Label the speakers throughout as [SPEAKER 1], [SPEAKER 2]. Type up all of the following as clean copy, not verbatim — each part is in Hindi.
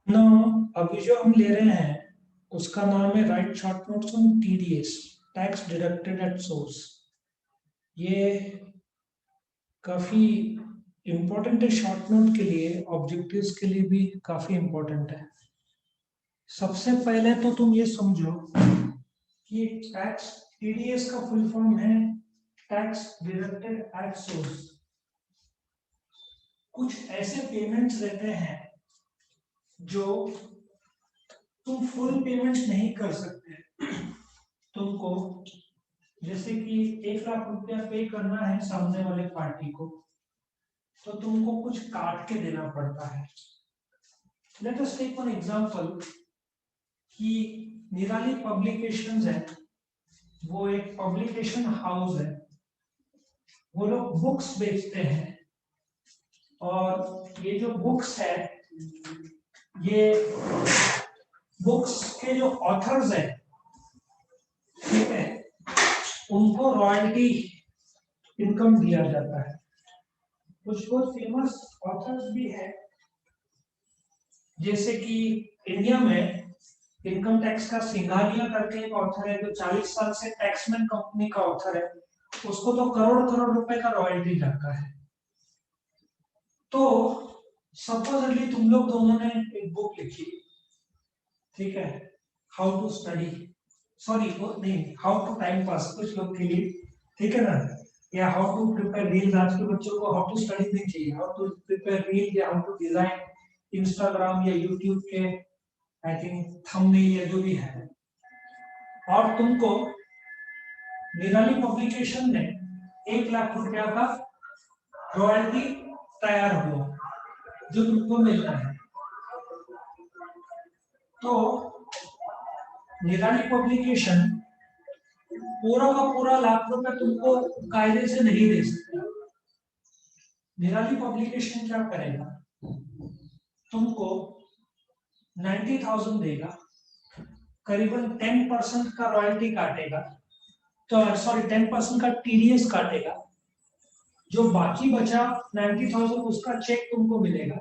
[SPEAKER 1] नो, अभी जो हम ले रहे हैं उसका नाम है right short notes on TDS, tax deducted at source. ये काफी इम्पोर्टेंट है, शॉर्ट नोट के लिए, ऑब्जेक्टिव्स के लिए भी काफी इम्पोर्टेंट है। सबसे पहले तो तुम ये समझो कि टैक्स टीडीएस का फुल फॉर्म है टैक्स डिडक्टेड एट सोर्स। कुछ ऐसे पेमेंट्स रहते हैं जो तुम फुल पेमेंट नहीं कर सकते। तुमको जैसे कि 1 लाख रुपया पे करना है सामने वाले पार्टी को, तो तुमको कुछ काट के देना पड़ता है। Let us take one example कि निराली पब्लिकेशंस है, वो एक पब्लिकेशन हाउस है। वो लोग बुक्स बेचते हैं, और ये जो बुक्स है, ये बुक्स के जो ऑथर्स है, ठीक है, उनको रॉयल्टी इनकम दिया जाता है। कुछ बहुत फेमस ऑथर्स भी है, जैसे कि इंडिया में इनकम टैक्स का सिंघानिया करके एक ऑथर है जो 40 साल से टैक्समैन कंपनी का ऑथर है। उसको तो करोड़ करोड़ रुपए का रॉयल्टी जाता है। तो सपोजली तुम लोग दोनों ने एक बुक लिखी, ठीक है, हाउ टू स्टडी, सॉरी वो नहीं, हाउ टू टाइम पास कुछ लोग के लिए, ठीक है ना, या हाउ टू प्रिपेयर रील्स। आज के बच्चों को हाउ टू स्टडी नहीं चाहिए, हाउ टू प्रिपेयर रील या हाउ टू डिजाइन इंस्टाग्राम या यूट्यूब के आई थिंक थंबनेल या जो भी है। और तुमको निराली पब्लिकेशन ने 1 लाख रुपया का रॉयल्टी तैयार हुआ जो तुमको मिलना है। तो निराली पब्लिकेशन पूरा का पूरा ₹1 लाख तुमको कायदे से नहीं दे सकता। निराली पब्लिकेशन क्या करेगा, तुमको 90,000 देगा, करीबन 10% का रॉयल्टी काटेगा, तो सॉरी 10% का टीडीएस काटेगा। जो बाकी बचा 90,000 उसका चेक तुमको मिलेगा,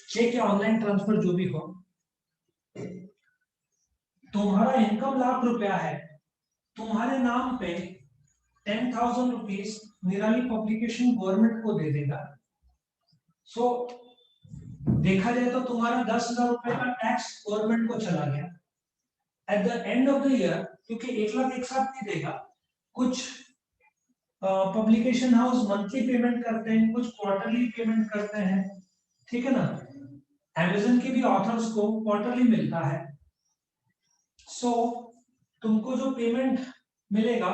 [SPEAKER 1] चेक या ऑनलाइन ट्रांसफर जो भी हो। तुम्हारा इनकम ₹1 लाख है, तुम्हारे नाम पे 10,000 रुपीज निराली पब्लिकेशन गवर्नमेंट को दे देगा। सो देखा जाए तो तुम्हारा 10,000 रुपए का टैक्स गवर्नमेंट को चला गया। At the end of the year, क्योंकि 1 लाख एक साथ नहीं देगा, कुछ पब्लिकेशन हाउस मंथली पेमेंट करते हैं, कुछ क्वार्टरली पेमेंट करते हैं, ठीक है ना। अमेजन के भी ऑथर्स को क्वार्टरली मिलता है। सो तुमको जो पेमेंट मिलेगा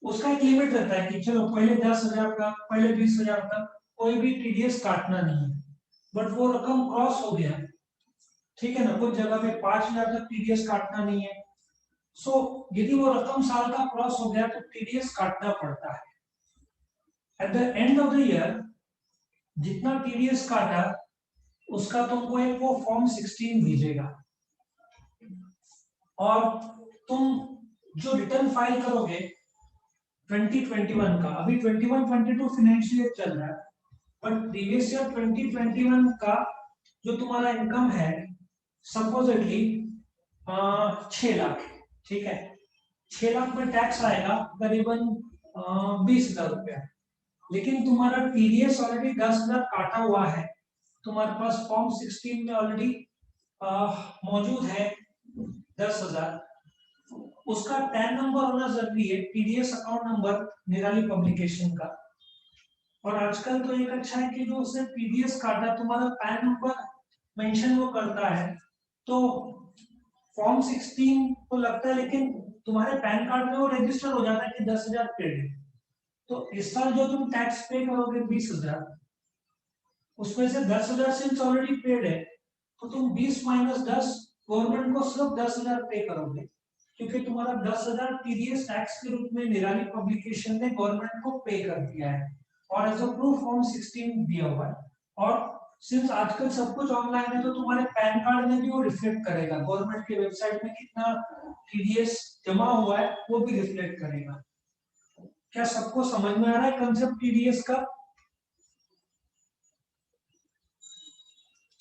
[SPEAKER 1] उसका एक लिमिट रहता है कि चलो पहले 10,000 का, पहले 20,000 का कोई भी टीडीएस काटना नहीं है। बट वो रकम क्रॉस हो गया, ठीक है ना, कुछ जगह पे 5,000 तक टीडीएस काटना नहीं है। सो यदि वो रकम साल का क्रॉस हो गया तो टीडीएस काटना पड़ता है। At the end of the year जितना टीडीएस काटा उसका तुमको एक वो फॉर्म 16 भेजेगा, और तुम जो रिटर्न फाइल करोगे 2021 का, अभी 21-22 फाइनेंशियल ईयर चल रहा है, बट प्रीवियस ईयर 2021 का जो तुम्हारा इनकम है सपोजिटली 6 लाख, ठीक है, 6 लाख में टैक्स आएगा करीबन 20,000 रुपया। लेकिन तुम्हारा टीडीएस ऑलरेडी 10,000 काटा हुआ है, तुम्हारे पास फॉर्म 16 में ऑलरेडी मौजूद है 10,000। उसका टैन नंबर होना जरूरी है, टीडीएस अकाउंट नंबर निराली पब्लिकेशन का। और आजकल तो एक अच्छा है कि जो उसने पीडीएस काटा तुम्हारा पैन नंबर मेंशन वो करता है, तो फॉर्म 16 तो लगता है, लेकिन तुम्हारे पैन कार्ड में वो रजिस्टर हो जाता है कि 10,000 पेड है। तो इस साल जो तुम टैक्स पे करोगे 20,000, उसमें से 10,000 सिंस ऑलरेडी पेड है, तो तुम 20 माइनस 10 गवर्नमेंट को सिर्फ 10,000 पे करोगे, क्योंकि तुम्हारा 10,000 टीडीएस टैक्स के रूप में निराली पब्लिकेशन ने गवर्नमेंट को पे कर दिया है, और एज अ प्रूफ फॉर्म 16 दिया हुआ है। और सिंस आजकल सब कुछ ऑनलाइन है, तो तुम्हारे पैन कार्ड में भी वो रिफ्लेक्ट करेगा, गवर्नमेंट के वेबसाइट में कितना टीडीएस जमा हुआ है वो भी रिफ्लेक्ट करेगा। क्या सबको समझ में आ रहा है कंसेप्ट टीडीएस का?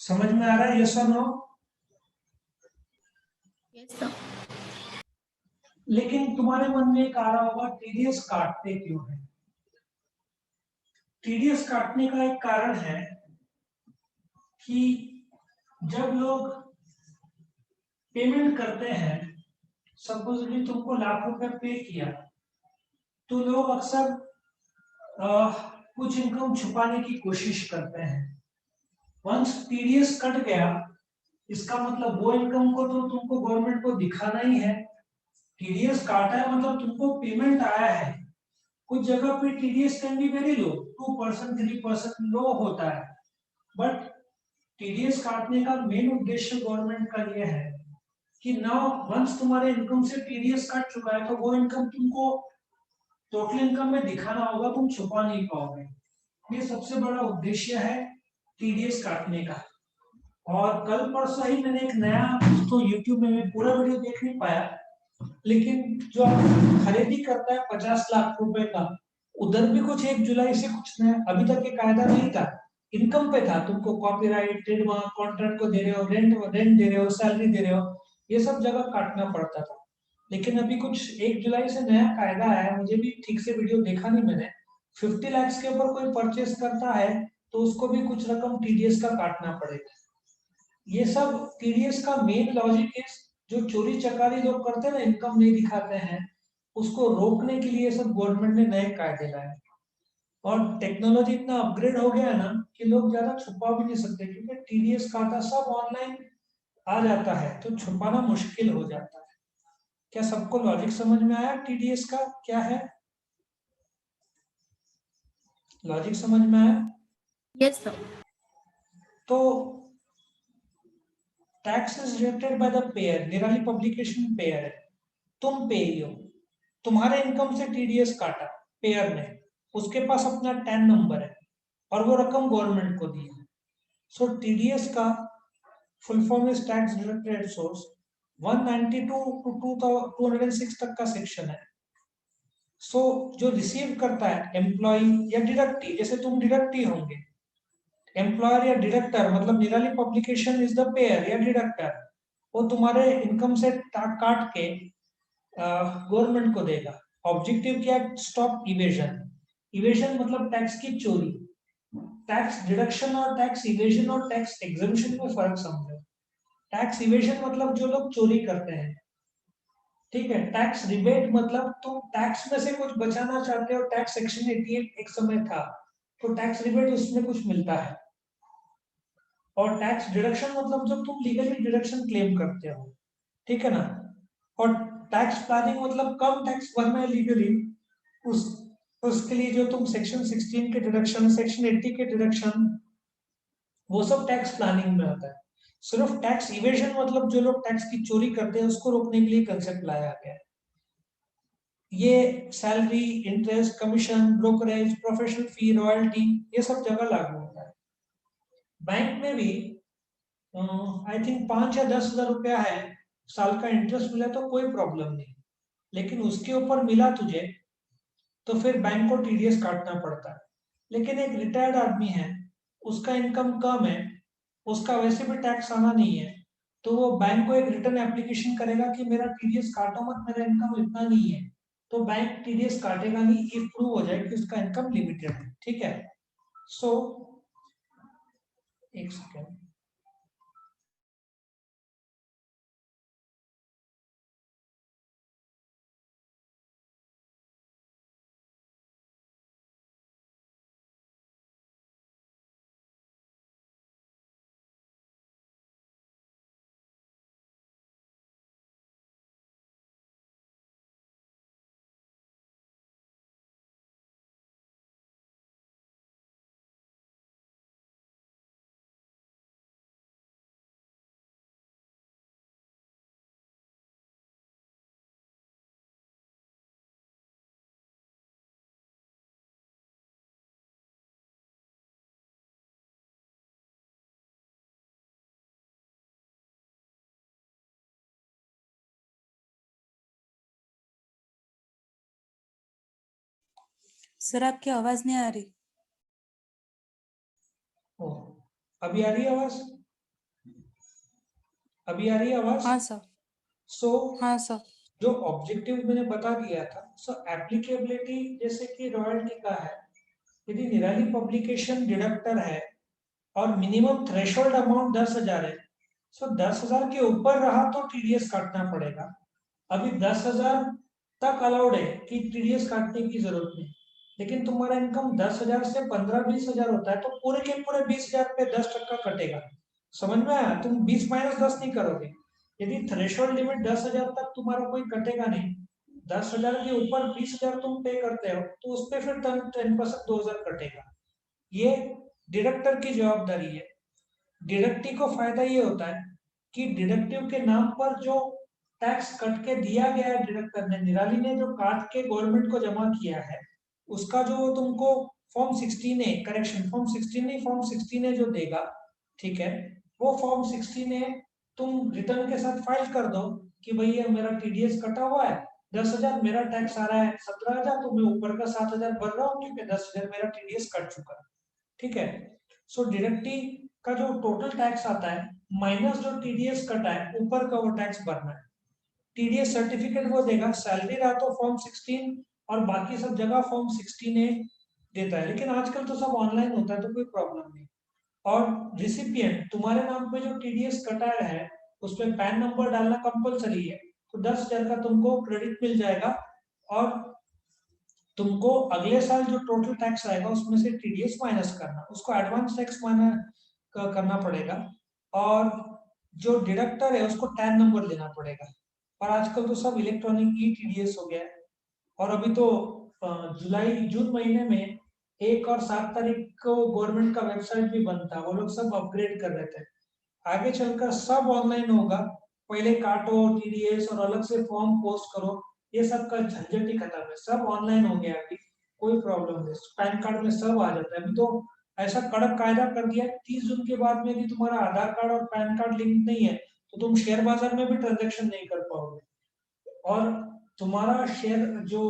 [SPEAKER 1] समझ में आ रहा है? यस और नो?
[SPEAKER 2] Yes sir.
[SPEAKER 1] लेकिन तुम्हारे मन में एक आ रहा होगा, टीडीएस काटते क्यों है? टीडीएस काटने का एक कारण है कि जब लोग पेमेंट करते हैं, सपोजली तुमको लाख रुपए पे किया, तो लोग अक्सर कुछ इनकम छुपाने की कोशिश करते हैं। वंस टीडीएस कट गया, इसका मतलब वो इनकम को तो तुमको गवर्नमेंट को दिखाना ही है। टीडीएस काटा है मतलब तुमको पेमेंट आया है। कुछ जगह पे TDS can be very low, 2% 3% लो होता है, बट टीडीएस काटने का मेन उद्देश्य गवर्नमेंट का यह है कि नाउ वंस तुम्हारे इनकम से टीडीएस कट चुका है, तो वो इनकम तुमको टोटल इनकम में दिखाना होगा, तुम छुपा नहीं पाओगे। ये सबसे बड़ा उद्देश्य है टीडीएस काटने का। और कल परसों ही मैंने एक नया, तो यूट्यूब में मैं पूरा वीडियो देख नहीं पाया, लेकिन जो खरीदी करता है 50 लाख रुपए का, उधर भी कुछ 1 जुलाई से कुछ नया, अभी तक ये कायदा नहीं था, इनकम पे था। तुमको कॉपीराइट, ट्रेडमार्क, कॉन्ट्रैक्ट को दे रहे हो, रेंट दे रहे हो, सैलरी दे रहे हो, ये सब जगह काटना पड़ता था। लेकिन अभी कुछ 1 जुलाई से नया कायदा आया है, मुझे भी ठीक से वीडियो देखा नहीं मैंने। 50 लाख के ऊपर कोई परचेस करता है तो उसको भी कुछ रकम टीडीएस का काटना पड़ेगा। ये सब टीडीएस का मेन लॉजिक है, जो चोरी चकारी लोग करते हैं ना, इनकम नहीं दिखाते हैं, उसको रोकने के लिए सब गवर्नमेंट ने नए कायदे लाए। और टेक्नोलॉजी इतना अपग्रेड हो गया है ना कि लोग ज्यादा छुपा भी नहीं सकते, क्योंकि टीडीएस खाता सब ऑनलाइन आ जाता है, तो छुपाना मुश्किल हो जाता है। क्या सबको लॉजिक समझ में आया टीडीएस का क्या है? लॉजिक समझ में आया?
[SPEAKER 2] Yes sir.
[SPEAKER 1] तो tax is deducted by the payer, Nirali publication payer है, तुम पे हो, तुम्हारे इनकम से टीडीएस काटा पेयर ने, उसके पास अपना टैन नंबर है और वो रकम गवर्नमेंट को दी है। सो टीडीएस का full form is tax deducted source. 192 to 206 तक का सेक्शन है। सो जो रिसीव करता है एम्प्लॉय या डिडक्टी, जैसे तुम डिडक्टी होंगे, एम्प्लॉयर या डिडक्टर, मतलब निराली पब्लिकेशन इज द पेयर या डिडक्टर, वो तुम्हारे इनकम से काट के गवर्नमेंट को देगा। ऑब्जेक्टिव क्या है? Stop evasion. इवेजन मतलब टैक्स की चोरी। टैक्स डिडक्शन और टैक्स इवेजन और टैक्स एग्जम्पशन में फर्क समझो। टैक्स इवेजन मतलब जो लोग चोरी करते हैं, ठीक है। टैक्स रिबेट मतलब तुम टैक्स में से कुछ बचाना चाहते हो, टैक्स सेक्शन 88 एक समय था, तो टैक्स रिबेट उसमें कुछ मिलता है। और टैक्स डिडक्शन मतलब जब तुम लीगली डिडक्शन क्लेम करते हो, ठीक है ना। और टैक्स प्लानिंग मतलब कम टैक्स भरना है लीगली, उस उसके लिए जो तुम सेक्शन 16 के डिडक्शन, सेक्शन 80 के डिडक्शन, वो सब टैक्स प्लानिंग में आता है। सिर्फ टैक्स इवेजन मतलब जो लोग टैक्स की चोरी करते हैं उसको रोकने के लिए कंसेप्ट लाया गया है। ये salary, interest, commission, brokerage, professional fee, royalty, ये सब जगह लागू होता है। बैंक में भी आई थिंक 5 या 10 हजार रुपया है, साल का इंटरेस्ट मिला तो कोई प्रॉब्लम नहीं, लेकिन उसके ऊपर मिला तुझे तो फिर बैंक को टीडीएस काटना पड़ता है। लेकिन एक रिटायर्ड आदमी है, उसका इनकम कम है, उसका वैसे भी टैक्स आना नहीं है, तो वो बैंक को एक रिटर्न एप्लीकेशन करेगा कि मेरा टीडीएस काटो मत, मेरा इनकम इतना नहीं है, तो बैंक टीडीएस काटेगा नहीं, इफ प्रूव हो जाए कि उसका इनकम लिमिटेड है, ठीक है। सो एक सेकेंड,
[SPEAKER 3] सर आपकी आवाज नहीं आ रही।
[SPEAKER 1] ओ, अभी आ रही है आवाज? अभी आ रही है आवाज?
[SPEAKER 3] हाँ सर।
[SPEAKER 1] सो
[SPEAKER 3] हाँ सर।
[SPEAKER 1] जो ऑब्जेक्टिव मैंने बता दिया था, सो एप्लीकेबिलिटी जैसे कि रॉयल्टी का है, यदि निराली पब्लिकेशन डिडक्टर है और मिनिमम थ्रेशोल्ड अमाउंट 10,000 है, सो 10,000 के ऊपर रहा तो टीडीएस काटना पड़ेगा। अभी 10,000 तक अलाउड है कि टीडीएस काटने की जरूरत नहीं, लेकिन तुम्हारा इनकम 10,000 से 15-20,000 होता है तो पूरे के पूरे 20,000 पे 10% कटेगा। समझ में आया? तुम 20 माइनस 10 नहीं करोगे। यदि थ्रेशोल्ड लिमिट 10,000 तक तुम्हारा कोई कटेगा नहीं, 10,000 के ऊपर 20,000 तुम पे करते हो तो उस पर फिर 10% 2,000 कटेगा। ये डिडक्टर की जवाबदारी है। डिडक्टिव को फायदा ये होता है कि डिडक्टिव के नाम पर जो टैक्स कट के दिया गया है डिडक्टर ने, निराली ने जो काट के गवर्नमेंट को जमा किया है, उसका जो तुमको फॉर्म 16A, करेक्शन फॉर्म 16 नहीं, फॉर्म 16A जो देगा, ठीक है, वो फॉर्म 16A तुम रिटर्न के साथ फाइल कर दो कि भाई ये मेरा टीडीएस कटा हुआ है 10,000, मेरा टैक्स आ रहा है 17,000, तो मैं ऊपर का 7,000 भर रहा हूँ क्योंकि 10,000 मेरा टीडीएस कट चुका है। ठीक है, सो डिडक्टिव का जो टोटल टैक्स आता है माइनस जो टीडीएस कटा है ऊपर का वो टैक्स भरना है। टीडीएस सर्टिफिकेट वो देगा, सैलरी रहा तो फॉर्म 16 और बाकी सब जगह फॉर्म 16A देता है, लेकिन आजकल तो सब ऑनलाइन होता है तो कोई प्रॉब्लम नहीं। और रिसिपिएंट तुम्हारे नाम पे जो टीडीएस कटाया है उसमें पैन नंबर डालना कंपलसरी है, तो 10,000 का तुमको क्रेडिट मिल जाएगा और तुमको अगले साल जो टोटल टैक्स आएगा उसमें से टीडीएस माइनस करना, उसको एडवांस टैक्स करना पड़ेगा। और जो डिडक्टर है उसको टैन नंबर देना पड़ेगा। और आजकल तो सब इलेक्ट्रॉनिक ई टीडीएस हो गया है। और अभी तो जून महीने में 1 और 7 तारीख को गवर्नमेंट का वेबसाइट भी बंद था, वो लोग सब अपग्रेड कर रहे थे। आगे चलकर सब ऑनलाइन होगा, पहले काटो टीडीएस और अलग से फॉर्म पोस्ट करो, ये सब का झंझट ही खत्म है, सब ऑनलाइन हो गया अभी, कोई प्रॉब्लम नहीं, पैन कार्ड में सब आ जाता है। अभी तो ऐसा कड़क कायदा कर दिया 30 जून के बाद में यदि तुम्हारा आधार कार्ड और पैन कार्ड लिंक नहीं है तो तुम शेयर बाजार में भी ट्रांजेक्शन नहीं कर पाओगे। और तुम्हारा शेयर जो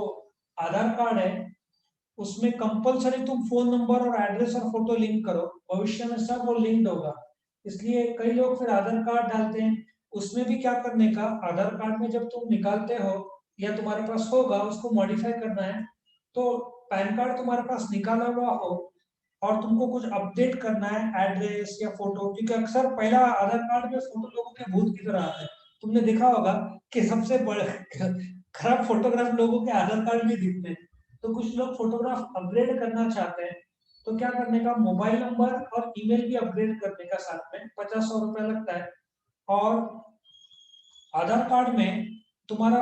[SPEAKER 1] आधार कार्ड है उसमें कंपलसरी तुम फोन नंबर और एड्रेस और फोटो लिंक करो, भविष्य में सब वो लिंक्ड होगा। इसलिए कई लोग फिर आधार कार्ड डालते हैं, उसमें भी क्या करने का, आधार कार्ड में जब तुम निकालते हो या तुम्हारे पास होगा उसको मॉडिफाई करना है, तो पैन कार्ड तुम्हारे पास निकाला हुआ हो और तुमको कुछ अपडेट करना है एड्रेस या फोटो, क्योंकि अक्सर पहला आधार कार्ड में फोटो लोगों के भूत की तरह आता है। तुमने देखा होगा कि सबसे बड़े खराब फोटोग्राफ लोगों के आधार कार्ड में दिखते हैं। तो कुछ लोग फोटोग्राफ अपग्रेड करना चाहते हैं, तो क्या करने का, मोबाइल नंबर और ईमेल भी अपग्रेड करने का, साथ में 50-100 रुपया लगता है। और आधार कार्ड में तुम्हारा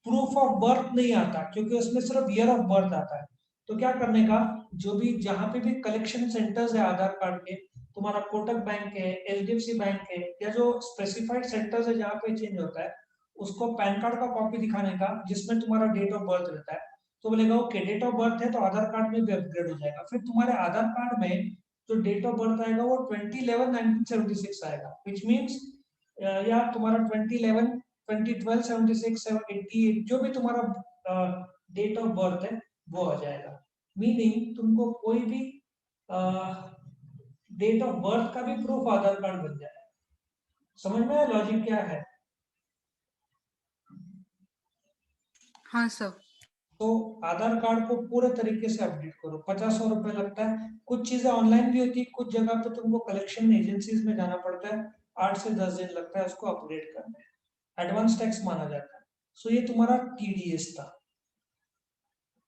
[SPEAKER 1] प्रूफ ऑफ बर्थ नहीं आता क्योंकि उसमें सिर्फ ईयर ऑफ बर्थ आता है। तो क्या करने का, जो भी जहां पे भी कलेक्शन सेंटर्स है आधार कार्ड के, तुम्हारा कोटक बैंक है, एचडीएफसी बैंक है, या जो स्पेसिफाइड सेंटर्स है जहाँ पे चेंज होता है, उसको पैन कार्ड का कॉपी दिखाने का जिसमें तुम्हारा डेट ऑफ बर्थ रहता है। तो बोलेगा ओके डेट ऑफ बर्थ है तो आधार कार्ड में भी अपग्रेड हो जाएगा। फिर तुम्हारे आधार कार्ड में जो डेट ऑफ बर्थ आएगा वो 2011-1976 आएगा, विच मीन्स या तुम्हारा 2011, 2012, 76, 88 जो भी तुम्हारा डेट ऑफ बर्थ है वो आ जाएगा। मीनिंग तुमको कोई भी डेट ऑफ बर्थ का भी प्रूफ आधार कार्ड बन जाएगा। समझ में लॉजिक क्या है?
[SPEAKER 3] हाँ सर।
[SPEAKER 1] तो आधार कार्ड को पूरे तरीके से अपडेट करो, 50-100 रुपए लगता है। कुछ चीजें ऑनलाइन भी होती है, कुछ जगह पे तुमको कलेक्शन एजेंसीज में जाना पड़ता है, 8 से 10 दिन लगता है उसको अपडेट करने, एडवांस टैक्स माना जाता है। सो ये तुम्हारा टीडीएस था।